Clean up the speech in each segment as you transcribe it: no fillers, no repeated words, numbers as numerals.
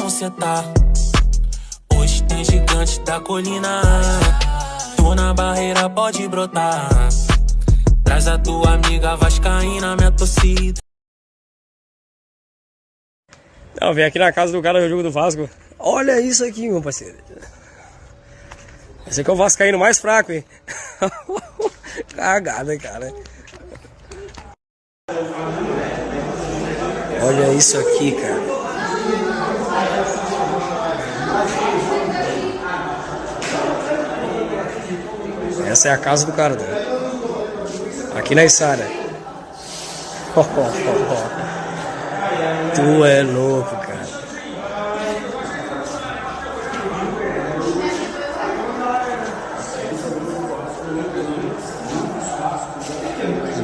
como cê tá? Hoje tem gigante da colina. Tô na barreira, pode brotar. Traz a tua amiga vascaína, minha torcida. Não, vem aqui na casa do cara do jogo do Vasco. Olha isso aqui, meu parceiro. Esse aqui é o vascaíno mais fraco, hein? Cagada, cara. Olha isso aqui, cara. Essa é a casa do cara, né? Aqui na Içara. Tu é louco, cara.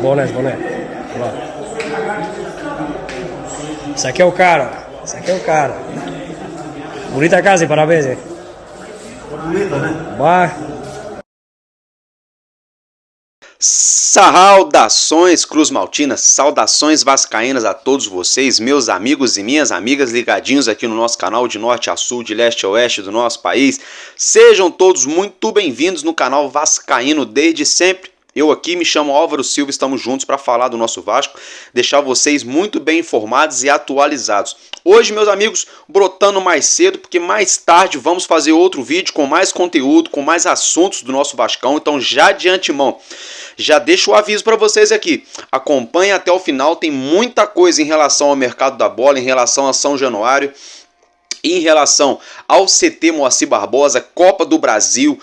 Boné. Olha lá. Esse aqui é o cara. Bonita casa, hein? Parabéns, hein? Bonita, né? Bah. Saudações Cruz Maltinas, saudações vascaínas a todos vocês, meus amigos e minhas amigas ligadinhos aqui no nosso canal de norte a sul, de leste a oeste do nosso país. Sejam todos muito bem-vindos no canal Vascaíno desde sempre. Eu aqui me chamo Álvaro Silva, estamos juntos para falar do nosso Vasco, deixar vocês muito bem informados e atualizados. Hoje, meus amigos, brotando mais cedo, porque mais tarde vamos fazer outro vídeo com mais conteúdo, com mais assuntos do nosso Vascão, então já de antemão, já deixo o aviso para vocês aqui, acompanhem até o final, tem muita coisa em relação ao mercado da bola, em relação a São Januário, em relação ao CT Moacir Barbosa, Copa do Brasil,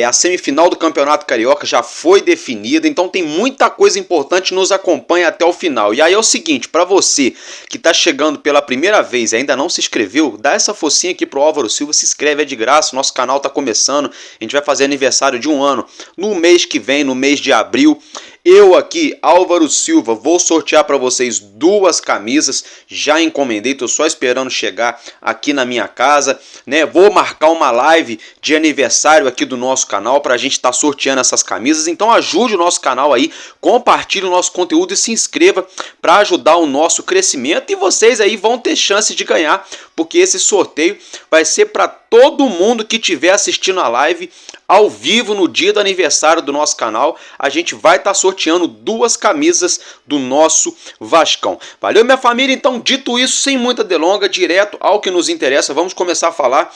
a semifinal do Campeonato Carioca já foi definida, então tem muita coisa importante, nos acompanha até o final. E aí é o seguinte, para você que está chegando pela primeira vez e ainda não se inscreveu, dá essa focinha aqui pro Álvaro Silva, se inscreve, é de graça, nosso canal está começando, a gente vai fazer aniversário de 1 ano no mês que vem, no mês de abril. Eu aqui, Álvaro Silva, vou sortear para vocês 2 camisas, já encomendei, estou só esperando chegar aqui na minha casa, né? Vou marcar uma live de aniversário aqui do nosso canal para a gente estar sorteando essas camisas, então ajude o nosso canal aí, compartilhe o nosso conteúdo e se inscreva para ajudar o nosso crescimento e vocês aí vão ter chance de ganhar, porque esse sorteio vai ser para todo mundo que estiver assistindo a live ao vivo no dia do aniversário do nosso canal. A gente vai estar sorteando 2 camisas do nosso Vascão. Valeu, minha família? Então, dito isso, sem muita delonga, direto ao que nos interessa, vamos começar a falar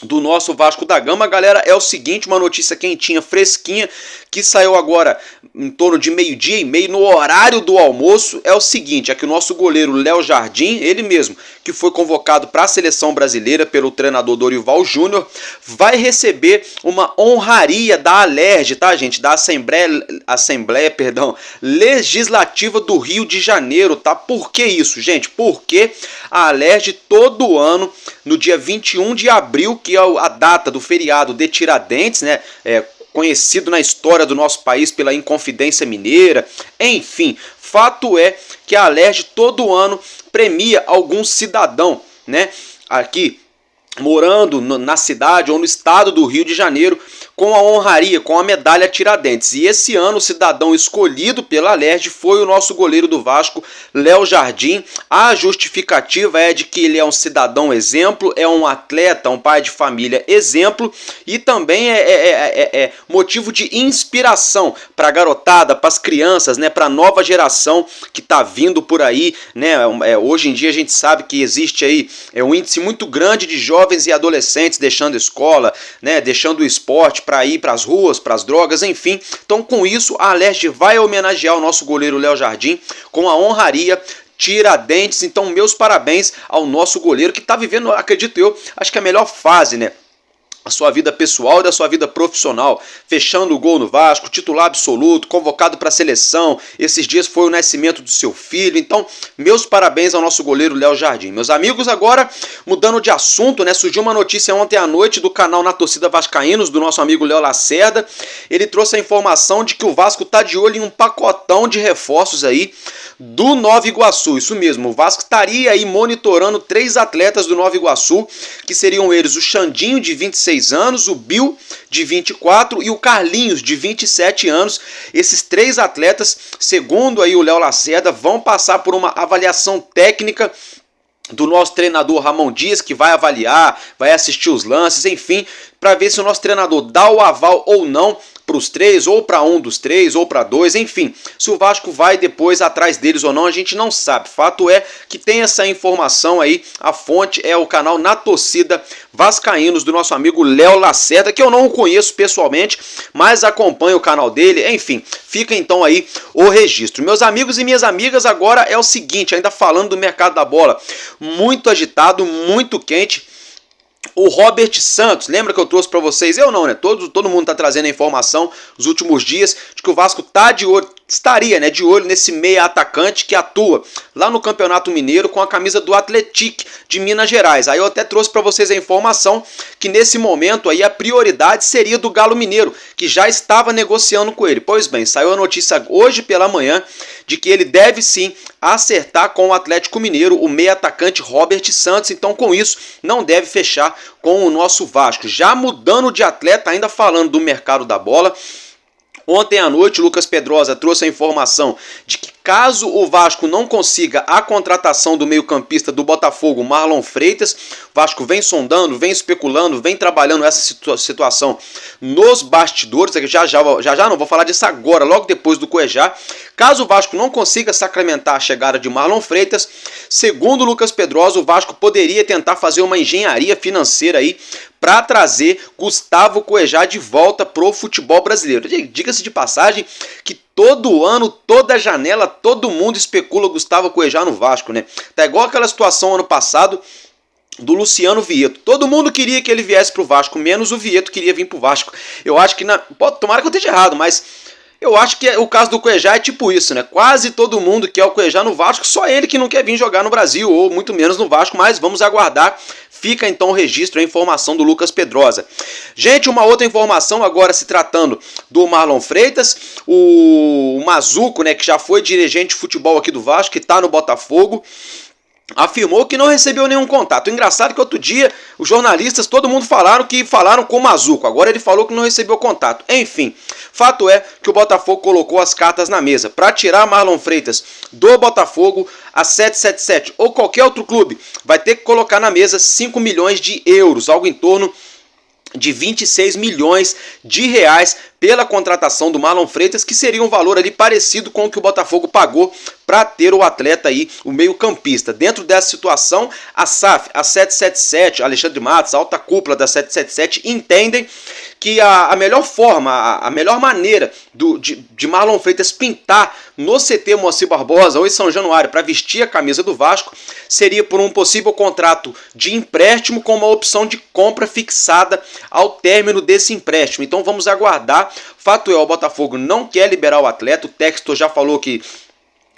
do nosso Vasco da Gama. Galera, é o seguinte, uma notícia quentinha, fresquinha, que saiu agora em torno de 12h30, no horário do almoço, é o seguinte, é que o nosso goleiro Léo Jardim, ele mesmo, que foi convocado para a seleção brasileira pelo treinador Dorival Júnior, vai receber uma honraria da Alerj, tá, gente? Da Assembleia Legislativa do Rio de Janeiro, tá? Por que isso, gente? Porque a Alerj todo ano, no dia 21 de abril, que é a data do feriado de Tiradentes, né? Conhecido na história do nosso país pela Inconfidência Mineira, enfim, fato é que a Alerj todo ano premia algum cidadão, né, aqui morando na cidade ou no estado do Rio de Janeiro com a honraria, com a medalha Tiradentes. E esse ano o cidadão escolhido pela Alerj foi o nosso goleiro do Vasco, Léo Jardim. A justificativa é de que ele é um cidadão exemplo, é um atleta, um pai de família exemplo e também é motivo de inspiração para a garotada, para as crianças, né, para a nova geração que está vindo por aí, né? Hoje em dia a gente sabe que existe aí um índice muito grande de jovens e adolescentes deixando a escola, né, deixando o esporte para ir para as ruas, para as drogas, enfim. Então, com isso, a Alerj vai homenagear o nosso goleiro Léo Jardim com a honraria Tiradentes. Então, meus parabéns ao nosso goleiro que está vivendo, acredito eu, acho que a melhor fase, né, a sua vida pessoal e da sua vida profissional, fechando o gol no Vasco, titular absoluto, convocado para a seleção, esses dias foi o nascimento do seu filho, então meus parabéns ao nosso goleiro Léo Jardim. Meus amigos, agora mudando de assunto, né, surgiu uma notícia ontem à noite do canal Na Torcida Vascaínos, do nosso amigo Léo Lacerda. Ele trouxe a informação de que o Vasco está de olho em um pacotão de reforços aí do Nova Iguaçu. Isso mesmo, o Vasco estaria aí monitorando 3 atletas do Nova Iguaçu, que seriam eles o Xandinho, de 26 anos, o Bill, de 24 e o Carlinhos, de 27 anos. Esses 3 atletas, segundo aí o Léo Lacerda, vão passar por uma avaliação técnica do nosso treinador Ramon Dias, que vai avaliar, vai assistir os lances, enfim, para ver se o nosso treinador dá o aval ou não para os 3, ou para um dos 3, ou para 2, enfim. Se o Vasco vai depois atrás deles ou não, a gente não sabe. Fato é que tem essa informação aí, a fonte é o canal Na Torcida Vascaínos, do nosso amigo Léo Lacerda, que eu não o conheço pessoalmente, mas acompanho o canal dele, enfim. Fica então aí o registro. Meus amigos e minhas amigas, agora é o seguinte, ainda falando do mercado da bola, muito agitado, muito quente. O Robert Santos, lembra que eu trouxe para vocês? Eu não, né? Todo mundo tá trazendo a informação nos últimos dias de que o Vasco tá de olho, estaria, né, de olho nesse meia atacante que atua lá no Campeonato Mineiro com a camisa do Atlético de Minas Gerais. Aí eu até trouxe para vocês a informação que nesse momento aí a prioridade seria do Galo Mineiro, que já estava negociando com ele. Pois bem, saiu a notícia hoje pela manhã de que ele deve sim acertar com o Atlético Mineiro, o meia atacante Robert Santos. Então com isso não deve fechar com o nosso Vasco. Já mudando de atleta, ainda falando do mercado da bola, ontem à noite o Lucas Pedrosa trouxe a informação de que caso o Vasco não consiga a contratação do meio-campista do Botafogo, Marlon Freitas, o Vasco vem sondando, vem especulando, vem trabalhando essa situação nos bastidores. Já não vou falar disso agora, logo depois do Cuejá. Caso o Vasco não consiga sacramentar a chegada de Marlon Freitas, segundo o Lucas Pedrosa, o Vasco poderia tentar fazer uma engenharia financeira aí para trazer Gustavo Cuejá de volta pro futebol brasileiro. Diga-se de passagem que todo ano, toda janela, todo mundo especula Gustavo Cuejá no Vasco, né? Tá igual aquela situação ano passado do Luciano Vieto. Todo mundo queria que ele viesse pro Vasco, menos o Vieto queria vir pro Vasco. Eu acho que, tomara que eu esteja errado, mas eu acho que o caso do Cuejá é tipo isso, né? Quase todo mundo quer o Cuejá no Vasco, só ele que não quer vir jogar no Brasil, ou muito menos no Vasco, mas vamos aguardar. Fica então o registro, a informação do Lucas Pedrosa. Gente, uma outra informação agora se tratando do Marlon Freitas, o Mazuco, né, que já foi dirigente de futebol aqui do Vasco, que está no Botafogo, afirmou que não recebeu nenhum contato. Engraçado que outro dia os jornalistas, todo mundo falaram com o Mazuco. Agora ele falou que não recebeu contato. Enfim, fato é que o Botafogo colocou as cartas na mesa. Para tirar Marlon Freitas do Botafogo, a 777 ou qualquer outro clube vai ter que colocar na mesa 5 milhões de euros, algo em torno de 26 milhões de reais pela contratação do Marlon Freitas, que seria um valor ali parecido com o que o Botafogo pagou para ter o atleta aí, o meio-campista. Dentro dessa situação, a SAF, a 777, Alexandre Matos, a alta cúpula da 777, entendem que a melhor forma, a melhor maneira de Marlon Freitas pintar no CT Moacir Barbosa ou em São Januário para vestir a camisa do Vasco seria por um possível contrato de empréstimo com uma opção de compra fixada ao término desse empréstimo. Então vamos aguardar. Fato é, o Botafogo não quer liberar o atleta. O Textor já falou que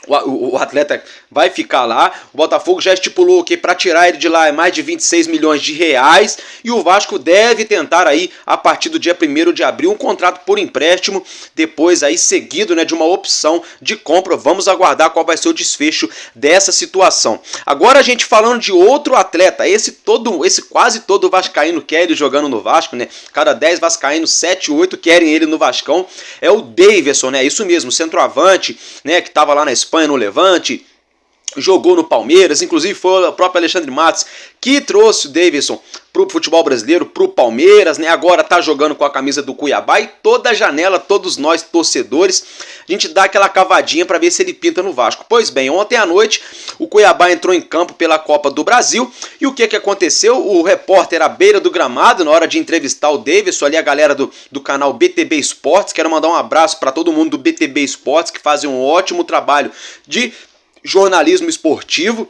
o atleta vai ficar lá. O Botafogo já estipulou que para tirar ele de lá é mais de 26 milhões de reais. E o Vasco deve tentar aí, a partir do dia 1º de abril, um contrato por empréstimo, depois aí seguido, né, de uma opção de compra. Vamos aguardar qual vai ser o desfecho dessa situação. Agora a gente falando de outro atleta, esse quase todo vascaíno quer ele jogando no Vasco, né? Cada 10 vascaínos, 7, 8 querem ele no Vascão. É o Daverson, né? Isso mesmo, centroavante, né, que estava lá na Espanha no Levante, jogou no Palmeiras, inclusive foi o próprio Alexandre Matos que trouxe o Daverson pro futebol brasileiro, pro Palmeiras, né? Agora tá jogando com a camisa do Cuiabá e toda a janela, todos nós torcedores, a gente dá aquela cavadinha para ver se ele pinta no Vasco. Pois bem, ontem à noite o Cuiabá entrou em campo pela Copa do Brasil e o que aconteceu? O repórter à beira do gramado, na hora de entrevistar o Daverson, ali a galera do canal BTB Esportes, quero mandar um abraço para todo mundo do BTB Esportes, que fazem um ótimo trabalho de jornalismo esportivo.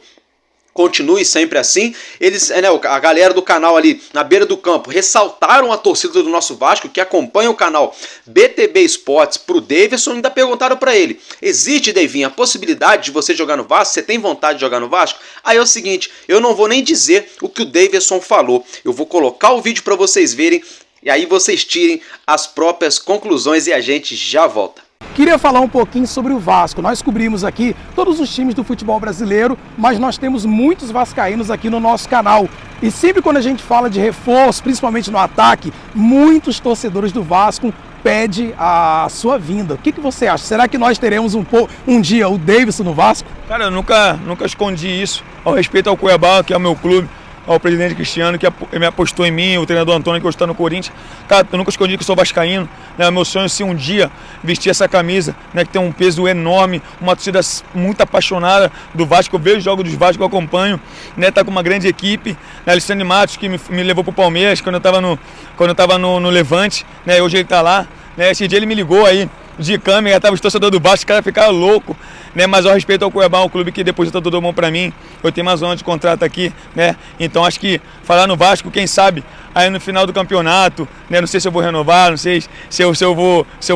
Continue sempre assim. Eles, né, a galera do canal ali na beira do campo ressaltaram a torcida do nosso Vasco, que acompanha o canal BTB Esportes, pro Daverson, e ainda perguntaram para ele: existe, Davinho, a possibilidade de você jogar no Vasco? Você tem vontade de jogar no Vasco? Aí é o seguinte, eu não vou nem dizer o que o Daverson falou, eu vou colocar o vídeo para vocês verem e aí vocês tirem as próprias conclusões e a gente já volta. Queria falar um pouquinho sobre o Vasco. Nós cobrimos aqui todos os times do futebol brasileiro, mas nós temos muitos vascaínos aqui no nosso canal. E sempre quando a gente fala de reforço, principalmente no ataque, muitos torcedores do Vasco impede a sua vinda. O que você acha? Será que nós teremos um dia o Davidson no Vasco? Cara, eu nunca escondi isso. Ao respeito ao Cuiabá, que é o meu clube, ao presidente Cristiano, que me apostou em mim, o treinador Antônio, que hoje está no Corinthians. Cara, eu nunca escondi que eu sou vascaíno, né? Meu sonho é, se um dia vestir essa camisa, né, que tem um peso enorme, uma torcida muito apaixonada do Vasco. Eu vejo os jogos dos Vasco, eu acompanho, né? Tá com uma grande equipe, né? Alexandre Matos, que me levou pro Palmeiras quando eu estava no Levante, né? Hoje ele tá lá, né? Esse dia ele me ligou aí de câmera, tava os torcedores do Vasco, os caras ficaram loucos, né? Mas ao respeito ao Cuiabá, um clube que deposita todo mundo para mim, eu tenho mais um ano de contrato aqui, né? Então acho que falar no Vasco, quem sabe aí no final do campeonato, né? Não sei se eu vou renovar, não sei se eu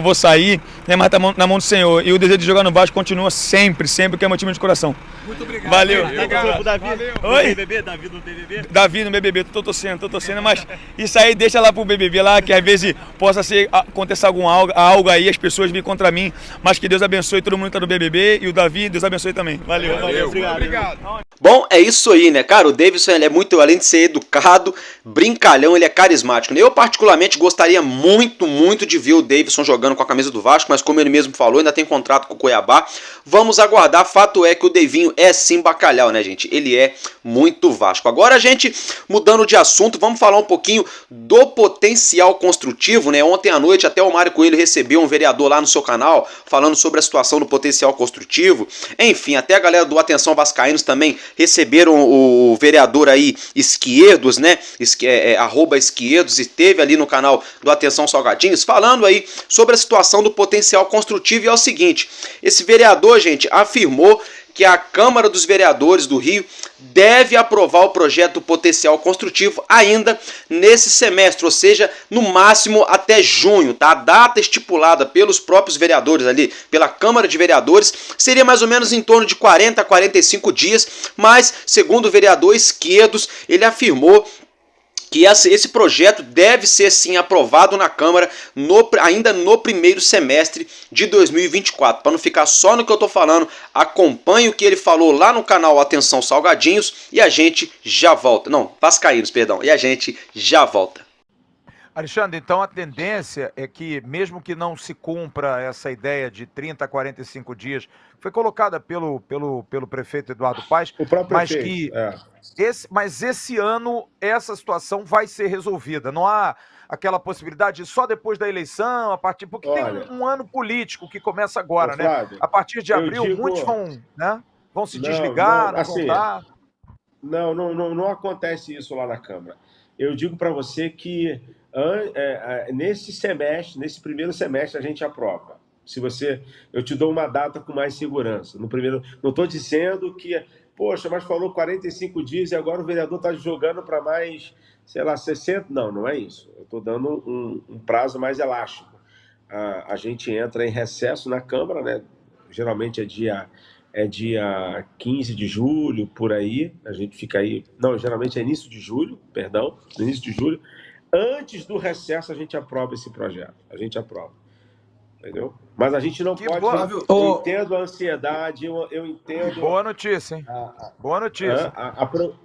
vou sair, né? Mas tá na mão do Senhor. E o desejo de jogar no Vasco continua sempre, que é meu time de coração. Muito obrigado. Valeu. Obrigado. Davi. Oi? BBB, Davi no BBB? Davi no BBB, tô torcendo, mas isso aí deixa lá pro BBB lá, que às vezes possa acontecer algo aí, as pessoas virem contra mim, mas que Deus abençoe todo mundo que tá no BBB e o Davi, Deus abençoe também. Valeu. Obrigado. Bom, é isso aí, né, cara? O Davidson, ele é muito, além de ser educado, brincalhão, ele é carismático, né? Eu particularmente gostaria muito de ver o Davidson jogando com a camisa do Vasco, mas como ele mesmo falou, ainda tem contrato com o Cuiabá. Vamos aguardar. Fato é que o Davinho é sim bacalhau, né, gente? Ele é muito Vasco. Agora, gente, mudando de assunto, vamos falar um pouquinho do potencial construtivo, né? Ontem à noite até o Mário Coelho recebeu um vereador lá no seu canal falando sobre a situação do potencial construtivo. Enfim, até a galera do Atenção Vascaínos também receberam o vereador aí Esquerdos, né? @ Esquerdos, e teve ali no canal do Atenção Salgadinhos falando aí sobre a situação do potencial construtivo. E é o seguinte, esse vereador, gente, afirmou que a Câmara dos Vereadores do Rio deve aprovar o projeto do potencial construtivo ainda nesse semestre, ou seja, no máximo até junho, tá? A data estipulada pelos próprios vereadores ali, pela Câmara de Vereadores, seria mais ou menos em torno de 40 a 45 dias, mas, segundo o vereador Esquerdos, ele afirmou que esse projeto deve ser sim aprovado na Câmara ainda no primeiro semestre de 2024. Para não ficar só no que eu estou falando, acompanhe o que ele falou lá no canal Atenção Salgadinhos e a gente já volta. Não, Vascaínos, perdão. E a gente já volta. Alexandre, então a tendência é que, mesmo que não se cumpra essa ideia de 30 a 45 dias, foi colocada pelo prefeito Eduardo Paes, mas que esse ano essa situação vai ser resolvida. Não há aquela possibilidade de só depois da eleição, porque tem um ano político que começa agora, Flávio, né? A partir de abril, muitos vão se desligar, não vão dar. Não acontece isso lá na Câmara. Eu digo para você que nesse primeiro semestre a gente aprova. Eu te dou uma data com mais segurança. Não estou dizendo que, poxa, mas falou 45 dias e agora o vereador está jogando para mais, 60. Não é isso. Eu estou dando um prazo mais elástico. A gente entra em recesso na Câmara, né? Geralmente é dia 15 de julho, por aí. A gente fica aí... Não, geralmente é início de julho, início de julho. Antes do recesso, a gente aprova esse projeto. A gente aprova. Entendeu? Mas a gente não pode... Eu entendo a ansiedade, eu entendo... Boa notícia, hein? Boa notícia.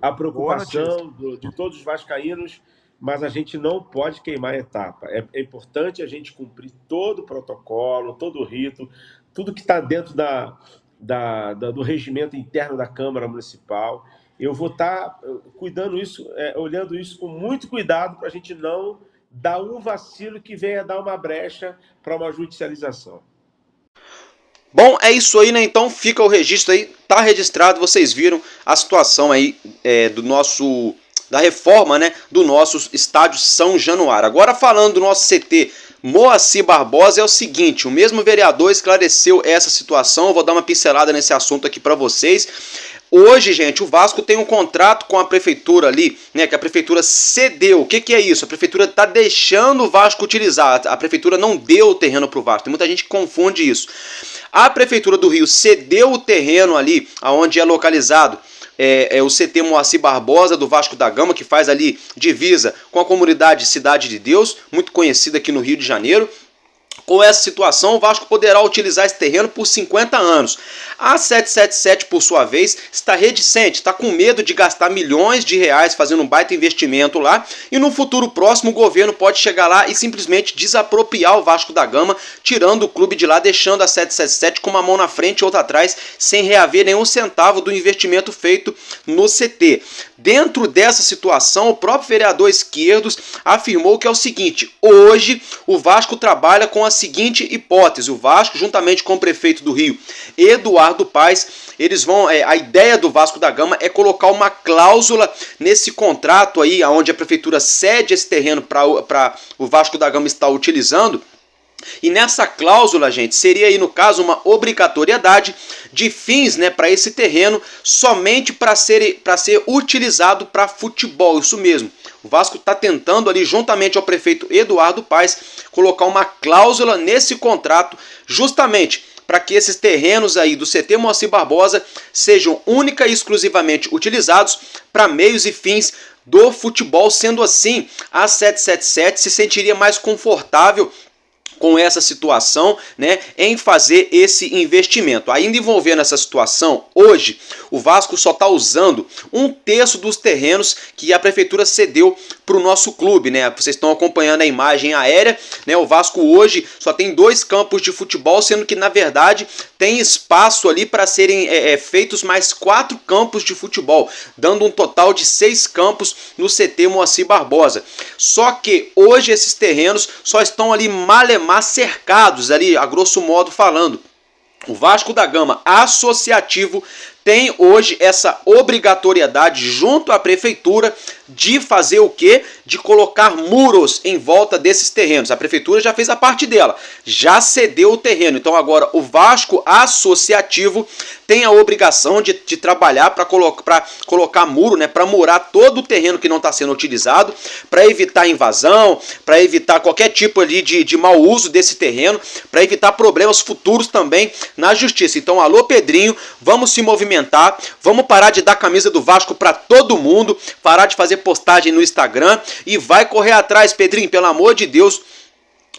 A preocupação de todos os vascaínos, mas a gente não pode queimar a etapa. É importante a gente cumprir todo o protocolo, todo o rito, tudo que está dentro do regimento interno da Câmara Municipal. Eu vou estar olhando isso com muito cuidado para a gente não dar um vacilo que venha dar uma brecha para uma judicialização. Bom, é isso aí, né? Então fica o registro aí, tá registrado, vocês viram a situação aí da reforma, né, do nosso estádio São Januário. Agora falando do nosso CT Moacir Barbosa, é o seguinte, o mesmo vereador esclareceu essa situação, eu vou dar uma pincelada nesse assunto aqui para vocês. Hoje, gente, o Vasco tem um contrato com a prefeitura ali, né, que a prefeitura cedeu. O que é isso? A prefeitura está deixando o Vasco utilizar. A prefeitura não deu o terreno para o Vasco. Tem muita gente que confunde isso. A prefeitura do Rio cedeu o terreno ali, onde é localizado o CT Moacir Barbosa do Vasco da Gama, que faz ali divisa com a comunidade Cidade de Deus, muito conhecida aqui no Rio de Janeiro. Com essa situação, o Vasco poderá utilizar esse terreno por 50 anos. A 777, por sua vez, está reticente, está com medo de gastar milhões de reais fazendo um baita investimento lá, e no futuro próximo o governo pode chegar lá e simplesmente desapropriar o Vasco da Gama, tirando o clube de lá, deixando a 777 com uma mão na frente e outra atrás, sem reaver nenhum centavo do investimento feito no CT. Dentro dessa situação, o próprio vereador Esquerdos afirmou que é o seguinte: hoje o Vasco trabalha com a seguinte hipótese. O Vasco, juntamente com o prefeito do Rio, Eduardo Paes, eles vão, a ideia do Vasco da Gama é colocar uma cláusula nesse contrato aí, onde a prefeitura cede esse terreno para o Vasco da Gama estar utilizando. E nessa cláusula, gente, seria aí no caso uma obrigatoriedade de fins, né, para esse terreno somente para ser utilizado para futebol, isso mesmo. O Vasco está tentando ali, juntamente ao prefeito Eduardo Paes, colocar uma cláusula nesse contrato justamente para que esses terrenos aí do CT Moacir Barbosa sejam única e exclusivamente utilizados para meios e fins do futebol. Sendo assim, a 777 se sentiria mais confortável com essa situação, né, em fazer esse investimento. Ainda envolvendo essa situação, hoje o Vasco só está usando 1/3 dos terrenos que a prefeitura cedeu para o nosso clube, né? Vocês estão acompanhando a imagem aérea, né? O Vasco hoje só tem 2 campos de futebol, sendo que na verdade tem espaço ali para serem feitos mais 4 campos de futebol, dando um total de 6 campos no CT Moacir Barbosa. Só que hoje esses terrenos só estão ali malemar cercados ali, a grosso modo falando. O Vasco da Gama associativo tem hoje essa obrigatoriedade junto à prefeitura de fazer o quê? De colocar muros em volta desses terrenos. A prefeitura já fez a parte dela, já cedeu o terreno. Então agora o Vasco associativo tem a obrigação de trabalhar para colocar muro, né? Para murar todo o terreno que não está sendo utilizado, para evitar invasão, para evitar qualquer tipo ali de mau uso desse terreno, para evitar problemas futuros também na justiça. Então, alô Pedrinho, vamos se movimentar, vamos parar de dar camisa do Vasco para todo mundo, parar de fazer postagem no Instagram e vai correr atrás, Pedrinho, pelo amor de Deus,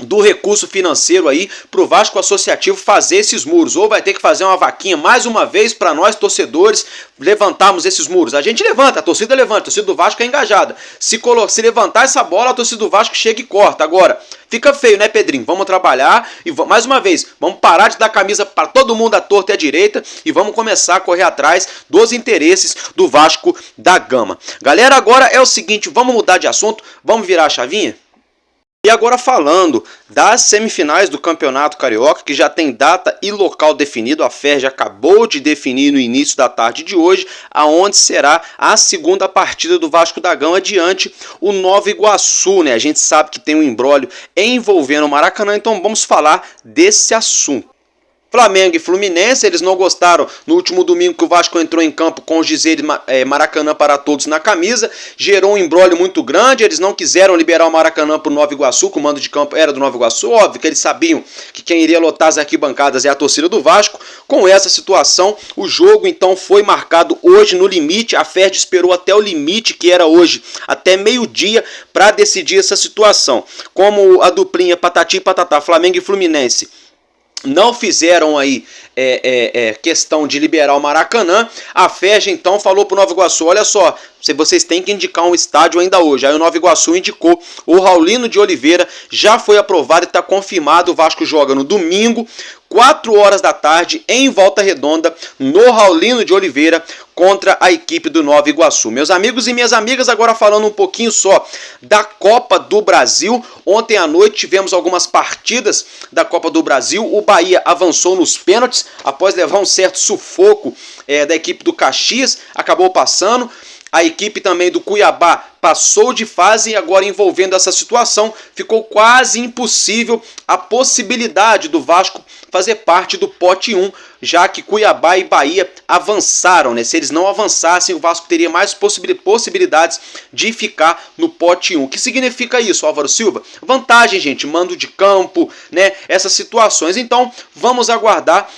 do recurso financeiro aí para o Vasco Associativo fazer esses muros, ou vai ter que fazer uma vaquinha mais uma vez para nós torcedores levantarmos esses muros. A gente levanta, a torcida do Vasco é engajada. Se levantar essa bola, a torcida do Vasco chega e corta. Agora, fica feio, né, Pedrinho? Vamos trabalhar e mais uma vez, vamos parar de dar camisa para todo mundo à torta e à direita e vamos começar a correr atrás dos interesses do Vasco da Gama. Galera, agora é o seguinte, vamos mudar de assunto, vamos virar a chavinha? E agora falando das semifinais do Campeonato Carioca, que já tem data e local definido, a FERJ acabou de definir no início da tarde de hoje, aonde será a segunda partida do Vasco da Gama diante o Nova Iguaçu, né? A gente sabe que tem um imbróglio envolvendo o Maracanã, então vamos falar desse assunto. Flamengo e Fluminense, eles não gostaram no último domingo que o Vasco entrou em campo com os dizeres Maracanã para todos na camisa, gerou um imbróglio muito grande, eles não quiseram liberar o Maracanã para o Nova Iguaçu, que o mando de campo era do Nova Iguaçu, óbvio que eles sabiam que quem iria lotar as arquibancadas é a torcida do Vasco. Com essa situação, o jogo então foi marcado hoje no limite, a FERJ esperou até o limite, que era hoje, até meio-dia, para decidir essa situação. Como a duplinha Patati e Patatá, Flamengo e Fluminense, não fizeram aí questão de liberar o Maracanã, a FERJ então falou para o Nova Iguaçu, olha só, vocês têm que indicar um estádio ainda hoje. Aí o Nova Iguaçu indicou o Raulino de Oliveira, já foi aprovado e está confirmado. O Vasco joga no domingo, 4 horas da tarde, em Volta Redonda, no Raulino de Oliveira, contra a equipe do Nova Iguaçu. Meus amigos e minhas amigas, agora falando um pouquinho só da Copa do Brasil. Ontem à noite tivemos algumas partidas da Copa do Brasil. O Bahia avançou nos pênaltis, após levar um certo sufoco da equipe do Caxias, acabou passando. A equipe também do Cuiabá passou de fase e agora, envolvendo essa situação, ficou quase impossível a possibilidade do Vasco fazer parte do pote 1, já que Cuiabá e Bahia avançaram, né? Se eles não avançassem, o Vasco teria mais possibilidades de ficar no pote 1. O que significa isso, Álvaro Silva? Vantagem, gente, mando de campo, né? Essas situações. Então, vamos aguardar.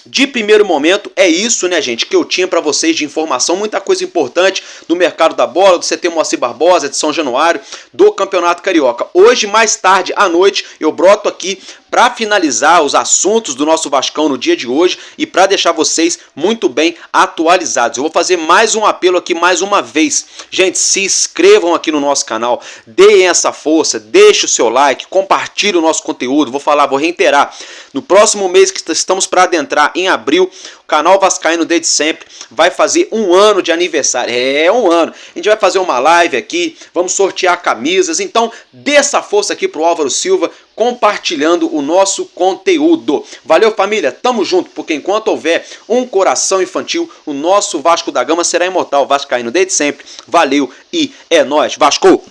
De primeiro momento, é isso, né, gente, que eu tinha para vocês de informação, muita coisa importante do mercado da bola, do CT Moacir Barbosa, de São Januário, do Campeonato Carioca. Hoje, mais tarde à noite, eu broto aqui para finalizar os assuntos do nosso Vascão no dia de hoje e para deixar vocês muito bem atualizados. Eu vou fazer mais um apelo aqui mais uma vez. Gente, se inscrevam aqui no nosso canal, deem essa força, deixe o seu like, compartilhe o nosso conteúdo. Vou reiterar, no próximo mês que estamos para adentrar, em abril, o canal Vascaíno desde sempre vai fazer 1 ano de aniversário. É, 1 ano. A gente vai fazer uma live aqui, vamos sortear camisas. Então, dê essa força aqui pro Álvaro Silva, compartilhando o nosso conteúdo. Valeu, família, tamo junto, porque enquanto houver um coração infantil, o nosso Vasco da Gama será imortal. Vascaíno desde sempre. Valeu e é nóis, Vasco!